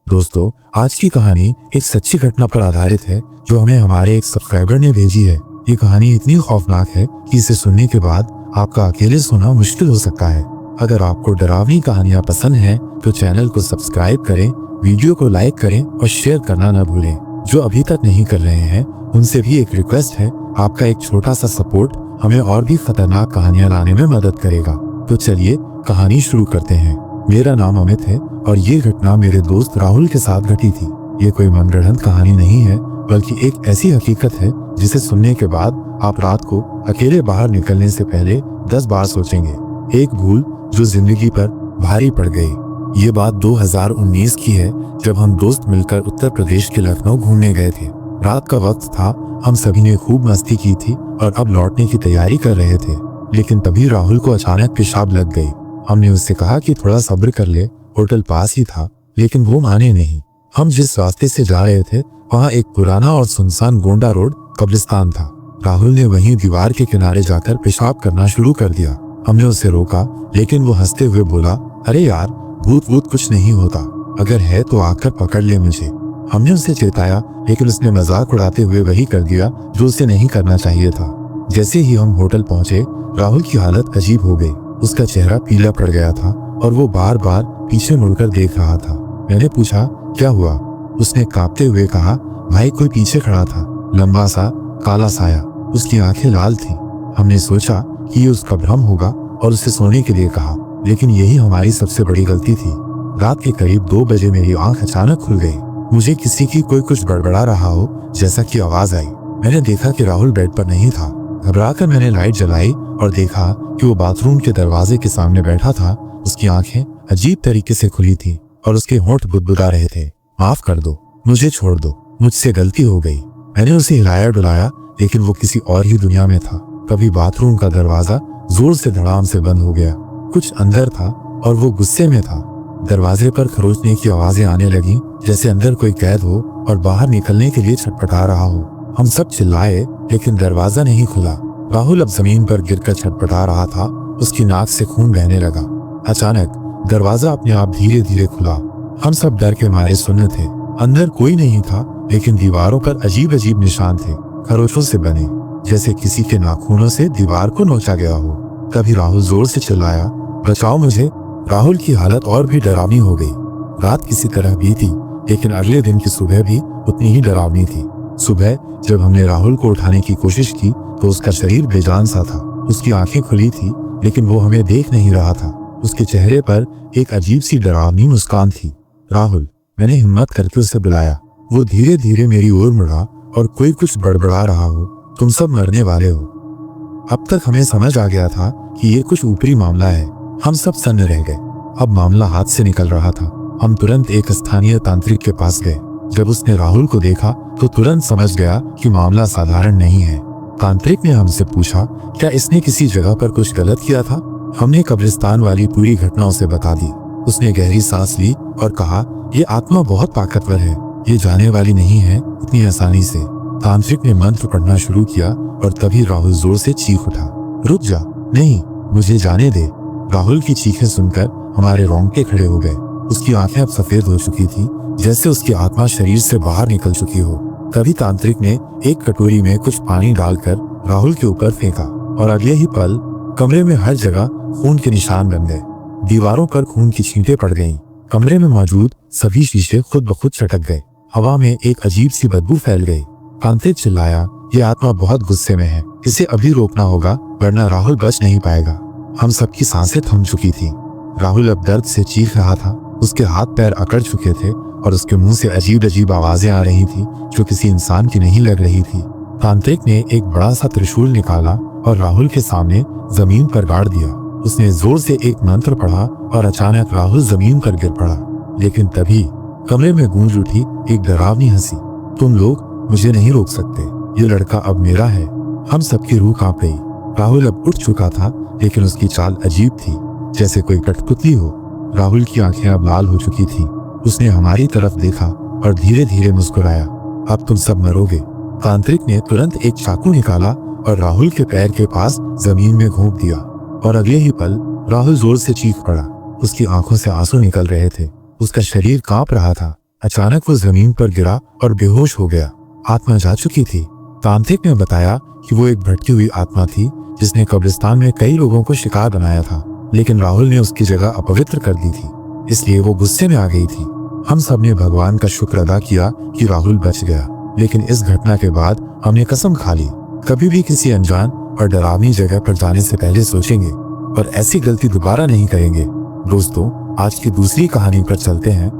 दोस्तों, आज की कहानी एक सच्ची घटना पर आधारित है जो हमें हमारे एक सब्सक्राइबर ने भेजी है। ये कहानी इतनी खौफनाक है कि इसे सुनने के बाद आपका अकेले सोना मुश्किल हो सकता है। अगर आपको डरावनी कहानियां पसंद हैं, तो चैनल को सब्सक्राइब करें, वीडियो को लाइक करें और शेयर करना न भूलें। जो अभी तक नहीं कर रहे हैं, उनसे भी एक रिक्वेस्ट है, आपका एक छोटा सा सपोर्ट हमें और भी खतरनाक कहानियां लाने में मदद करेगा। तो चलिए कहानी शुरू करते हैं। मेरा नाम अमित है और ये घटना मेरे दोस्त राहुल के साथ घटी थी। ये कोई मनगढ़ंत कहानी नहीं है, बल्कि एक ऐसी हकीकत है जिसे सुनने के बाद आप रात को अकेले बाहर निकलने से पहले 10 बार सोचेंगे। एक भूल जो जिंदगी पर भारी पड़ गई। ये बात 2019 की है, जब हम दोस्त मिलकर उत्तर प्रदेश के लखनऊ घूमने गए थे। रात का वक्त था, हम सभी ने खूब मस्ती की थी और अब लौटने की तैयारी कर रहे थे। लेकिन तभी राहुल को अचानक पेशाब लग गई। हमने उससे कहा कि थोड़ा सब्र कर ले, होटल पास ही था, लेकिन वो माने नहीं। हम जिस रास्ते से जा रहे थे, वहाँ एक पुराना और सुनसान गोंडा रोड कब्रिस्तान था। राहुल ने वहीं दीवार के किनारे जाकर पेशाब करना शुरू कर दिया। हमने उसे रोका, लेकिन वो हंसते हुए बोला, अरे यार, भूत वूत कुछ नहीं होता, अगर है तो आकर पकड़ ले मुझे। हमने उसे चेताया, लेकिन उसने मजाक उड़ाते हुए वही कर दिया जो उसे नहीं करना चाहिए था। जैसे ही हम होटल पहुंचे, राहुल की हालत अजीब हो गई। उसका चेहरा पीला पड़ गया था और वो बार बार पीछे मुड़कर देख रहा था। मैंने पूछा, क्या हुआ? उसने कांपते हुए कहा, भाई कोई पीछे खड़ा था, लंबा सा काला साया, उसकी आंखें लाल थी। हमने सोचा कि ये उसका भ्रम होगा और उसे सोने के लिए कहा, लेकिन यही हमारी सबसे बड़ी गलती थी। रात के करीब 2 बजे मेरी आंख अचानक खुल गई। मुझे किसी की कोई कुछ बड़बड़ा रहा हो जैसा कि आवाज आई। मैंने देखा कि राहुल बेड पर नहीं था। घबराकर मैंने लाइट जलाई और देखा कि वो बाथरूम के दरवाजे के सामने बैठा था। उसकी आंखें अजीब तरीके से खुली थी और उसके होंठ बुदबुदा रहे थे। माफ कर दो, मुझे छोड़ दो, मुझसे गलती हो गई। मैंने उसे हिलाया डुलाया, लेकिन वो किसी और ही दुनिया में था। तभी बाथरूम का दरवाजा जोर से धड़ाम से बंद हो गया। कुछ अंदर था और वो गुस्से में था। दरवाजे पर खरोचने की आवाजें आने लगी, जैसे अंदर कोई कैद हो और बाहर निकलने के लिए छटपटा रहा हो। हम सब चिल्लाए, लेकिन दरवाजा नहीं खुला। राहुल अब जमीन पर गिरकर छटपटा रहा था। उसकी नाक से खून बहने लगा। अचानक दरवाजा अपने आप धीरे धीरे खुला। हम सब डर के मारे सुन्न थे। अंदर कोई नहीं था, लेकिन दीवारों पर अजीब अजीब निशान थे, खरोचों से बने, जैसे किसी के नाखूनों से दीवार को नोचा गया हो। तभी राहुल जोर से चिल्लाया, बचाओ मुझे। राहुल की हालत और भी डरावनी हो गई। रात किसी तरह बीती, लेकिन अगले दिन की सुबह भी उतनी ही डरावनी थी। सुबह जब हमने राहुल को उठाने की कोशिश की, तो उसका शरीर बेजान सा था। उसकी आंखें खुली थी, लेकिन वो हमें देख नहीं रहा था। उसके चेहरे पर एक अजीब सी डरावनी मुस्कान थी। राहुल, मैंने हिम्मत करके उसे बुलाया। वो धीरे धीरे मेरी ओर मुड़ा और कोई कुछ बड़बड़ा रहा हो, तुम सब मरने वाले हो। अब तक हमें समझ आ गया था कि ये कुछ ऊपरी मामला है। हम सब सन्न रह गए। अब मामला हाथ से निकल रहा था। हम तुरंत एक स्थानीय तांत्रिक के पास गए। जब उसने राहुल को देखा, तो तुरंत समझ गया कि मामला साधारण नहीं है। तांत्रिक ने हमसे पूछा, क्या इसने किसी जगह पर कुछ गलत किया था? हमने कब्रिस्तान वाली पूरी घटना उसे बता दी। उसने गहरी सांस ली और कहा, ये आत्मा बहुत ताकतवर है, ये जाने वाली नहीं है इतनी आसानी से। तांत्रिक ने मंत्र पढ़ना शुरू किया और तभी राहुल जोर से चीख उठा, रुक जा, नहीं, मुझे जाने दे। राहुल की चीखें सुनकर हमारे रोंगटे खड़े हो गए। उसकी आंखें अब सफेद हो चुकी थी, जैसे उसकी आत्मा शरीर से बाहर निकल चुकी हो। तभी तांत्रिक ने एक कटोरी में कुछ पानी डालकर राहुल के ऊपर फेंका और अगले ही पल कमरे में हर जगह खून के निशान बन गए। दीवारों पर खून की छींटें पड़ गईं। कमरे में मौजूद सभी शीशे खुद ब खुद चटक गए। हवा में एक अजीब सी बदबू फैल गई। तांत्रिक चिल्लाया, ये आत्मा बहुत गुस्से में है, इसे अभी रोकना होगा, वरना राहुल बच नहीं पाएगा। हम सबकी सांसें थम चुकी थी। राहुल अब दर्द से चीख रहा था। उसके हाथ पैर अकड़ चुके थे और उसके मुंह से अजीब अजीब आवाजें आ रही थी, जो किसी इंसान की नहीं लग रही थी। तांत्रिक ने एक बड़ा सा त्रिशूल निकाला और राहुल के सामने जमीन पर गाड़ दिया। उसने जोर से एक मंत्र पढ़ा और अचानक राहुल जमीन पर गिर पड़ा। लेकिन तभी कमरे में गूंज उठी एक डरावनी हंसी, तुम लोग मुझे नहीं रोक सकते, ये लड़का अब मेरा है। हम सबकी रूह कांप गई। राहुल अब उठ चुका था, लेकिन उसकी चाल अजीब थी, जैसे कोई कठपुतली हो। राहुल की आंखें अब लाल हो चुकी थी। उसने हमारी तरफ देखा और धीरे धीरे मुस्कुराया, अब तुम सब मरोगे। तांत्रिक ने तुरंत एक चाकू निकाला और राहुल के पैर के पास जमीन में घोंप दिया और अगले ही पल राहुल जोर से चीख पड़ा। उसकी आंखों से आंसू निकल रहे थे। उसका शरीर कांप रहा था। अचानक वो जमीन पर गिरा और बेहोश हो गया। आत्मा जा चुकी थी। तांत्रिक ने बताया कि वो एक भटकी हुई आत्मा थी जिसने कब्रिस्तान में कई लोगों को शिकार बनाया था, लेकिन राहुल ने उसकी जगह अपवित्र कर दी थी, इसलिए वो गुस्से में आ गई थी। हम सब ने भगवान का शुक्र अदा किया कि राहुल बच गया, लेकिन इस घटना के बाद हमने कसम खा ली कभी भी किसी अनजान और डरावनी जगह पर जाने से पहले सोचेंगे और ऐसी गलती दोबारा नहीं करेंगे। दोस्तों, आज की दूसरी कहानी पर चलते हैं।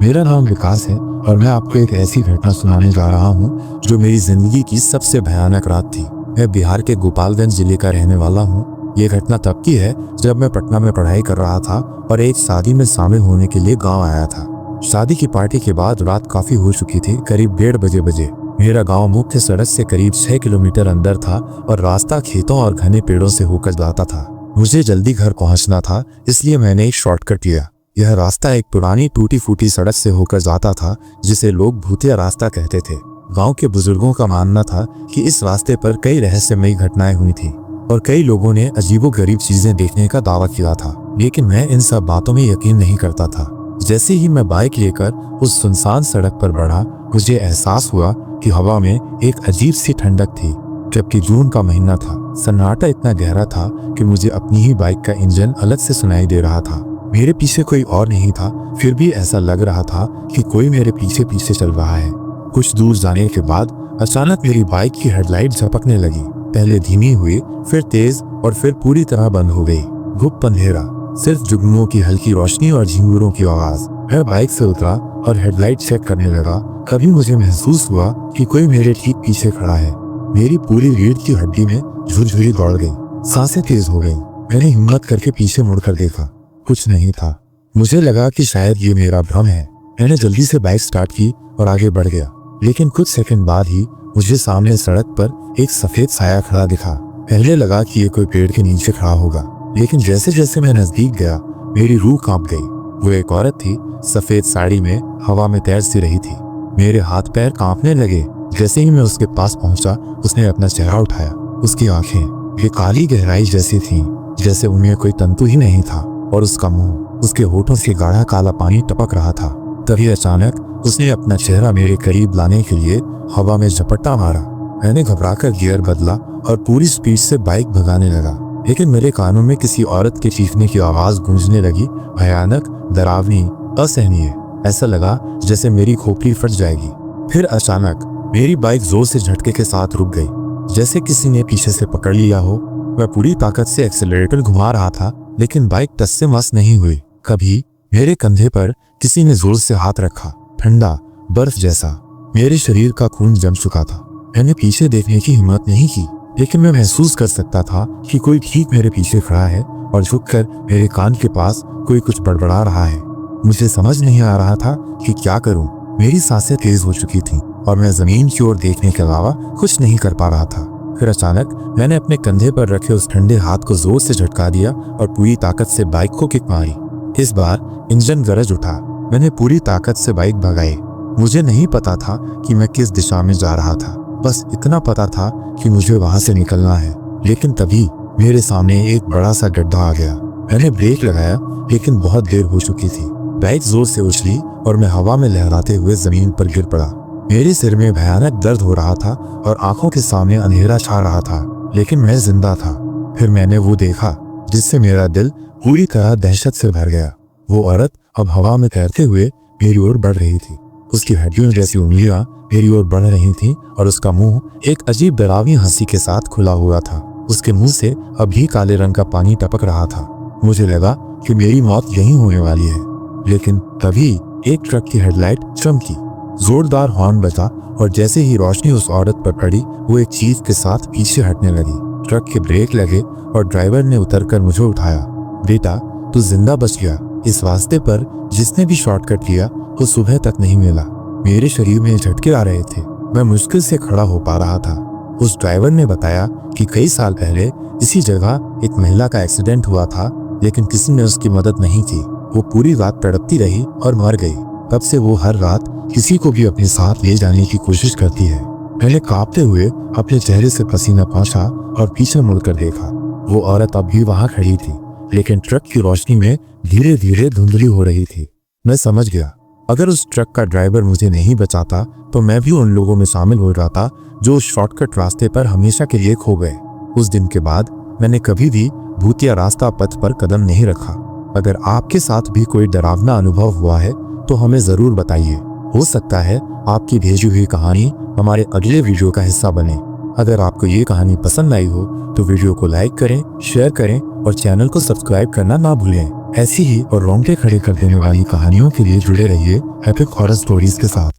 मेरा नाम विकास है और मैं आपको एक ऐसी घटना सुनाने जा रहा हूँ जो मेरी जिंदगी की सबसे भयानक रात थी। मैं बिहार के गोपालगंज जिले का रहने वाला हूँ। ये घटना तब की है जब मैं पटना में पढ़ाई कर रहा था और एक शादी में शामिल होने के लिए गांव आया था। शादी की पार्टी के बाद रात काफी हो चुकी थी, करीब 1:30 बजे। मेरा गांव मुख्य सड़क से करीब 6 किलोमीटर अंदर था और रास्ता खेतों और घने पेड़ों से होकर जाता था। मुझे जल्दी घर पहुंचना था, इसलिए मैंने एक शॉर्टकट लिया। यह रास्ता एक पुरानी टूटी फूटी सड़क से होकर जाता था जिसे लोग भूतिया रास्ता कहते थे। गांव के बुजुर्गों का मानना था कि इस रास्ते पर कई रहस्यमयी घटनाएं हुई थी और कई लोगों ने अजीबोगरीब चीजें देखने का दावा किया था, लेकिन मैं इन सब बातों में यकीन नहीं करता था। जैसे ही मैं बाइक लेकर उस सुनसान सड़क पर बढ़ा, मुझे एहसास हुआ कि हवा में एक अजीब सी ठंडक थी। जबकि जून का महीना था, सन्नाटा इतना गहरा था कि मुझे अपनी ही बाइक का इंजन अलग से सुनाई दे रहा था। मेरे पीछे कोई और नहीं था, फिर भी ऐसा लग रहा था कि कोई मेरे पीछे पीछे चल रहा है। कुछ दूर जाने के बाद अचानक मेरी बाइक की हेडलाइट झपकने लगी। पहले धीमी हुई, फिर तेज और फिर पूरी तरह बंद हो गई। गुप्त अंधेरा, सिर्फ जुगनुओं की हल्की रोशनी और झिंगुरों की आवाज। मैं बाइक से उतरा और हेडलाइट चेक करने लगा। कभी मुझे महसूस हुआ कि कोई मेरे ठीक पीछे खड़ा है। मेरी पूरी रीढ़ की हड्डी में झुरझुरी दौड़ गई, सांसें तेज हो गई। मैंने हिम्मत करके पीछे मुड़कर देखा, कुछ नहीं था। मुझे लगा कि शायद ये मेरा भ्रम है। मैंने जल्दी से बाइक स्टार्ट की और आगे बढ़ गया, लेकिन कुछ सेकंड बाद ही मुझे सामने सड़क पर एक सफेद साया खड़ा दिखा। पहले लगा कि ये कोई पेड़ के नीचे खड़ा होगा, लेकिन जैसे जैसे मैं नजदीक गया मेरी रूह कांप गई। वो एक औरत थी, सफेद साड़ी में हवा में तैर सी रही थी। मेरे हाथ पैर कांपने लगे। जैसे ही मैं उसके पास पहुंचा, उसने अपना चेहरा उठाया। उसकी आंखें ये काली गहराई जैसी थीं, जैसे उनमें कोई तंतु ही नहीं था, और उसका मुंह, उसके होठों से गाढ़ा काला पानी टपक रहा था। तभी अचानक उसने अपना चेहरा मेरे करीब लाने के लिए हवा में झपट्टा मारा। मैंने घबराकर गियर बदला और पूरी स्पीड से बाइक भगाने लगा, लेकिन मेरे कानों में किसी औरत के चीखने की आवाज गूंजने लगी, भयानक, डरावनी, असहनीय। ऐसा लगा जैसे मेरी खोपड़ी फट जाएगी। फिर अचानक मेरी बाइक जोर से झटके के साथ रुक गई, जैसे किसी ने पीछे से पकड़ लिया हो। मैं पूरी ताकत से एक्सेलरेटर घुमा रहा था, लेकिन बाइक टस से मस नहीं हुई। कभी मेरे कंधे पर किसी ने जोर से हाथ रखा, ठंडा, बर्फ जैसा। मेरे शरीर का खून जम चुका था। मैंने पीछे देखने की हिम्मत नहीं की, लेकिन मैं महसूस कर सकता था कि कोई ठीक मेरे पीछे खड़ा है और झुककर मेरे कान के पास कोई कुछ बड़बड़ा रहा है। मुझे समझ नहीं आ रहा था कि क्या करूं। मेरी सांसें तेज हो चुकी थीं और मैं जमीन की ओर देखने के अलावा कुछ नहीं कर पा रहा था। फिर अचानक मैंने अपने कंधे पर रखे उस ठंडे हाथ को जोर से झटका दिया और पूरी ताकत से बाइक को किक मारी। इस बार इंजन गरज उठा। मैंने पूरी ताकत से बाइक भगाई। मुझे नहीं पता था कि मैं किस दिशा में जा रहा था, बस इतना पता था कि मुझे वहां से निकलना है। लेकिन तभी मेरे सामने एक बड़ा सा गड्ढा आ गया। मैंने ब्रेक लगाया, लेकिन बहुत देर हो चुकी थी। बाइक जोर से उछली और मैं हवा में लहराते हुए जमीन पर गिर पड़ा। मेरे सिर में भयानक दर्द हो रहा था और आंखों के सामने अंधेरा छा रहा था, लेकिन मैं जिंदा था। फिर मैंने वो देखा जिससे मेरा दिल पूरी तरह दहशत से भर गया। वो औरत अब हवा में तैरते हुए मेरी ओर बढ़ रही थी। उसकी हड्डियों जैसी उंगलियां मेरी ओर बढ़ रही थीं और उसका मुंह एक अजीब डरावनी हंसी के साथ खुला हुआ था। उसके मुंह से अभी काले रंग का पानी टपक रहा था। मुझे लगा कि मेरी मौत यहीं होने वाली है, लेकिन तभी एक ट्रक की हेडलाइट चमकी। जोरदार हॉर्न बजा और जैसे ही रोशनी उस औरत पर पड़ी, वो एक चीख के साथ पीछे हटने लगी। ट्रक के ब्रेक लगे और ड्राइवर ने उतरकर मुझे उठाया। बेटा, तू जिंदा बच गया। इस रास्ते पर जिसने भी शॉर्टकट लिया वो सुबह तक नहीं मिला। मेरे शरीर में झटके आ रहे थे। मैं मुश्किल से खड़ा हो पा रहा था। उस ड्राइवर ने बताया कि कई साल पहले इसी जगह एक महिला का एक्सीडेंट हुआ था, लेकिन किसी ने उसकी मदद नहीं की। वो पूरी रात तड़पती रही और मर गई। तब से वो हर रात किसी को भी अपने साथ ले जाने की कोशिश करती है। मैंने कांपते हुए अपने चेहरे से पसीना पोंछा और पीछे मुड़कर देखा। वो औरत अब भी वहां खड़ी थी, लेकिन ट्रक की रोशनी में धीरे धीरे धुंधली हो रही थी। मैं समझ गया, अगर उस ट्रक का ड्राइवर मुझे नहीं बचाता तो मैं भी उन लोगों में शामिल हो जाता जो उस शॉर्टकट रास्ते पर हमेशा के लिए खो गए। उस दिन के बाद मैंने कभी भी भूतिया रास्ता पथ पर कदम नहीं रखा। अगर आपके साथ भी कोई डरावना अनुभव हुआ है तो हमें जरूर बताइए। हो सकता है आपकी भेजी हुई कहानी हमारे अगले वीडियो का हिस्सा बने। अगर आपको ये कहानी पसंद आई हो तो वीडियो को लाइक करें, शेयर करें और चैनल को सब्सक्राइब करना ना भूलें। ऐसी ही और रोंगटे खड़े कर देने वाली कहानियों के लिए जुड़े रहिए एपिक हॉरर स्टोरीज के साथ।